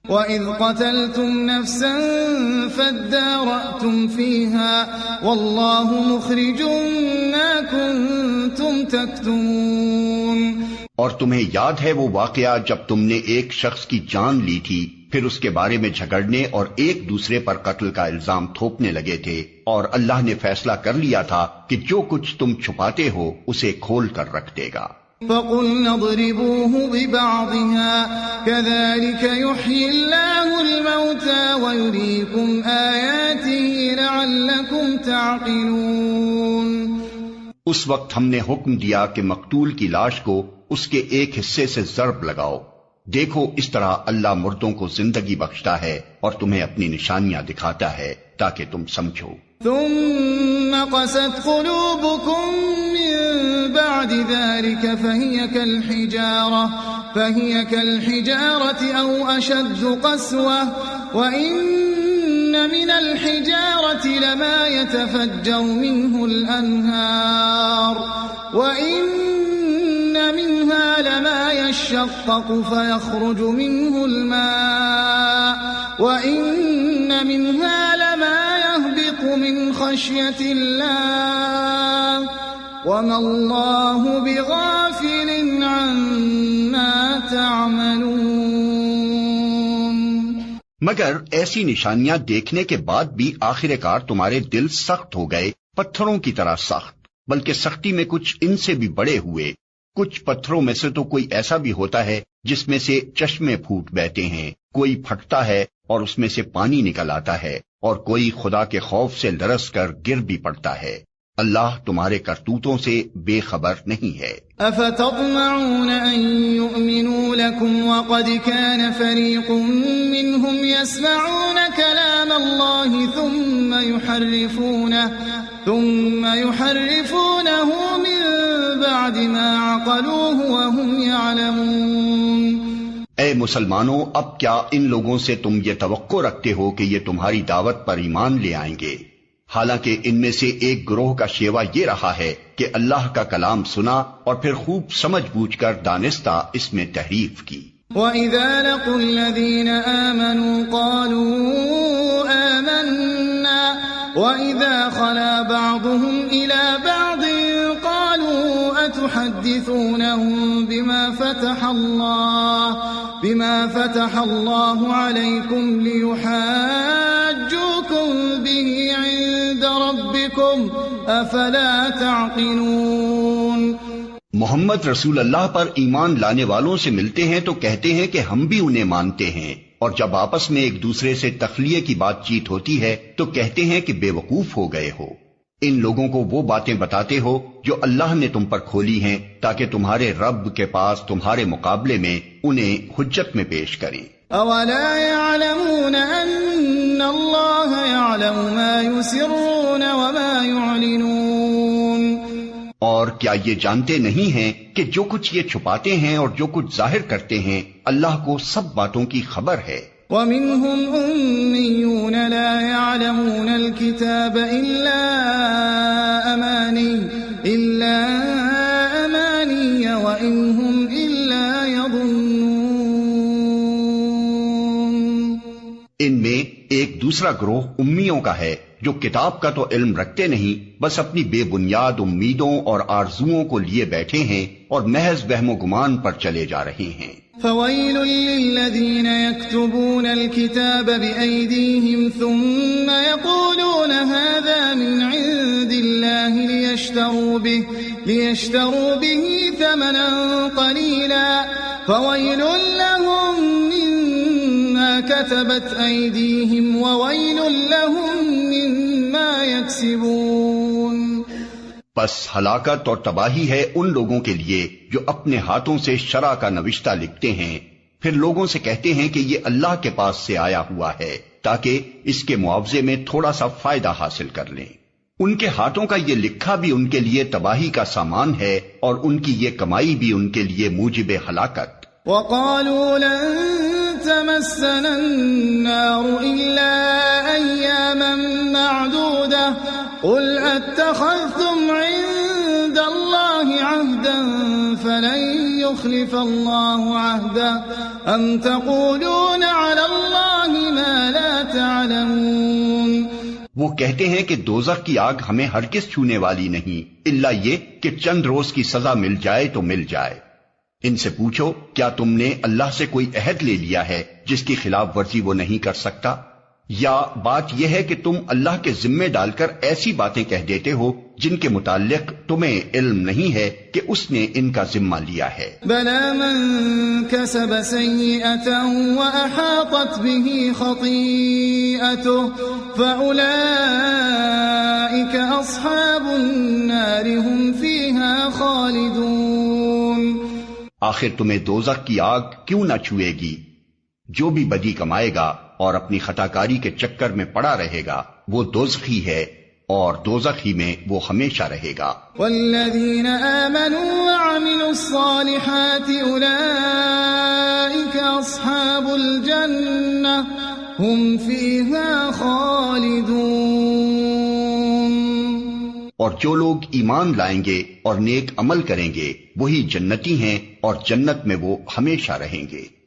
وَإِذْ قَتَلْتُمْ نَفْسًا فَادَّارَأْتُمْ فِيهَا وَاللَّهُ مُخْرِجٌ مَا كُنتُمْ تَكْتُمُونَ۔ اور تمہیں یاد ہے وہ واقعہ جب تم نے ایک شخص کی جان لی تھی، پھر اس کے بارے میں جھگڑنے اور ایک دوسرے پر قتل کا الزام تھوپنے لگے تھے، اور اللہ نے فیصلہ کر لیا تھا کہ جو کچھ تم چھپاتے ہو اسے کھول کر رکھ دے گا۔ فَقُلْنَا اضْرِبُوهُ بِبَعْضِهَا كَذَلِكَ يُحْيِي اللَّهُ الْمَوْتَى وَيُرِيكُمْ آيَاتِهِ لَعَلَّكُمْ تَعْقِلُونَ۔ اس وقت ہم نے حکم دیا کہ مقتول کی لاش کو اس کے ایک حصے سے ضرب لگاؤ، دیکھو اس طرح اللہ مردوں کو زندگی بخشتا ہے اور تمہیں اپنی نشانیاں دکھاتا ہے تاکہ تم سمجھو۔ ثم قست قلوبكم من بعد ذلك فهي كالحجارة أو أشد قسوة وإن من الحجارة لما يتفجر منه الأنهار وإن منها لما يشقق فيخرج منه الماء وإن منها لما يهبط من خشية الله وما الله بغافل عما تعملون۔ مگر ایسی نشانیاں دیکھنے کے بعد بھی آخر کار تمہارے دل سخت ہو گئے، پتھروں کی طرح سخت، بلکہ سختی میں کچھ ان سے بھی بڑے ہوئے۔ کچھ پتھروں میں سے تو کوئی ایسا بھی ہوتا ہے جس میں سے چشمے پھوٹ بہتے ہیں، کوئی پھٹتا ہے اور اس میں سے پانی نکل آتا ہے، اور کوئی خدا کے خوف سے لرز کر گر بھی پڑتا ہے۔ اللہ تمہارے کرتوتوں سے بے خبر نہیں ہے۔ افتطمعون ان يؤمنوا لكم وقد كان فريق منهم يسمعون كلام الله ثم يحرفونه من بعد ما عقلوه وهم يعلمون۔ اے مسلمانوں، اب کیا ان لوگوں سے تم یہ توقع رکھتے ہو کہ یہ تمہاری دعوت پر ایمان لے آئیں گے، حالانکہ ان میں سے ایک گروہ کا شیوا یہ رہا ہے کہ اللہ کا کلام سنا اور پھر خوب سمجھ بوجھ کر دانستہ اس میں تحریف کی۔ وَإِذَا لَقُوا الَّذِينَ آمَنُوا قَالُوا آمَنَّا وَإِذَا خَلَا بَعْضُهُمْ إِلَى بَعْضٍ قَالُوا أَتُحَدِّثُونَهُم بِمَا فَتَحَ اللَّهُ عَلَيْكُمْ لِيُحَاجُّوكُم بِهِ عِندَ رَبِّكُمْ أَفَلَا تَعْقِلُونَ۔ محمد رسول اللہ پر ایمان لانے والوں سے ملتے ہیں تو کہتے ہیں کہ ہم بھی انہیں مانتے ہیں، اور جب آپس میں ایک دوسرے سے تخلیے کی بات چیت ہوتی ہے تو کہتے ہیں کہ بے وقوف ہو گئے ہو۔ ان لوگوں کو وہ باتیں بتاتے ہو جو اللہ نے تم پر کھولی ہیں تاکہ تمہارے رب کے پاس تمہارے مقابلے میں انہیں حجت میں پیش کریں۔ اولا يعلمون ان اللہ يعلم ما يسرون وما يعلنون۔ اور کیا یہ جانتے نہیں ہیں کہ جو کچھ یہ چھپاتے ہیں اور جو کچھ ظاہر کرتے ہیں اللہ کو سب باتوں کی خبر ہے۔ وَمِنْهُمْ أُمِّيُّونَ لَا يَعْلَمُونَ الْكِتَابَ إِلَّا أَمَانِيَّ وَإِنْ هُمْ إِلَّا يَظُنُّونَ۔ ان میں ایک دوسرا گروہ امیوں کا ہے جو کتاب کا تو علم رکھتے نہیں، بس اپنی بے بنیاد امیدوں اور آرزوؤں کو لیے بیٹھے ہیں اور محض وہم و گمان پر چلے جا رہے ہیں۔ فَوَيْلٌ لِّلَّذِينَ يَكْتُبُونَ الْكِتَابَ بِأَيْدِيهِمْ ثُمَّ يَقُولُونَ هَذَا مِنْ عِندِ اللَّهِ لِيَشْتَرُوا بِهِ ثَمَنًا قَلِيلًا فَوَيْلٌ لَّهُم مِّمَّا كَتَبَتْ أَيْدِيهِمْ وَوَيْلٌ لَّهُم مِّمَّا يَكْسِبُونَ۔ بس ہلاکت اور تباہی ہے ان لوگوں کے لیے جو اپنے ہاتھوں سے شرع کا نوشتہ لکھتے ہیں، پھر لوگوں سے کہتے ہیں کہ یہ اللہ کے پاس سے آیا ہوا ہے تاکہ اس کے معاوضے میں تھوڑا سا فائدہ حاصل کر لیں۔ ان کے ہاتھوں کا یہ لکھا بھی ان کے لیے تباہی کا سامان ہے اور ان کی یہ کمائی بھی ان کے لیے موجب ہلاکت۔ وَقَالُوا لَن تَمَسَّنَا النَّارُ إِلَّا أَيَّامًا مَّعْدُودَةً قُلْ أَتَّخَذْتُمْ عِندَ اللَّهِ عَهْدًا فَلَن يُخْلِفَ اللَّهُ عَهْدَهُ أَمْ تَقُولُونَ عَلَى وہ کہتے ہیں کہ دوزخ کی آگ ہمیں ہرگز چھونے والی نہیں الا یہ کہ چند روز کی سزا مل جائے تو مل جائے۔ ان سے پوچھو کیا تم نے اللہ سے کوئی عہد لے لیا ہے جس کی خلاف ورزی وہ نہیں کر سکتا؟ یا بات یہ ہے کہ تم اللہ کے ذمے ڈال کر ایسی باتیں کہہ دیتے ہو جن کے متعلق تمہیں علم نہیں ہے کہ اس نے ان کا ذمہ لیا ہے۔ بَلَى مَن كَسَبَ سَيِّئَةً وَأَحَاطَتْ بِهِ خَطِيئَتُهُ فَأُولَئِكَ أَصْحَابُ النَّارِ هُمْ فِيهَا خَالِدُونَ۔ آخر تمہیں دوزخ کی آگ کیوں نہ چھوئے گی؟ جو بھی بدی کمائے گا اور اپنی خطاکاری کے چکر میں پڑا رہے گا وہ دوزخی ہے اور دوزخ ہی میں وہ ہمیشہ رہے گا۔ والذین آمنوا وعملوا الصالحات اولئک اصحاب الجنہ هم فیہا خالدون۔ اور جو لوگ ایمان لائیں گے اور نیک عمل کریں گے وہی جنتی ہیں اور جنت میں وہ ہمیشہ رہیں گے۔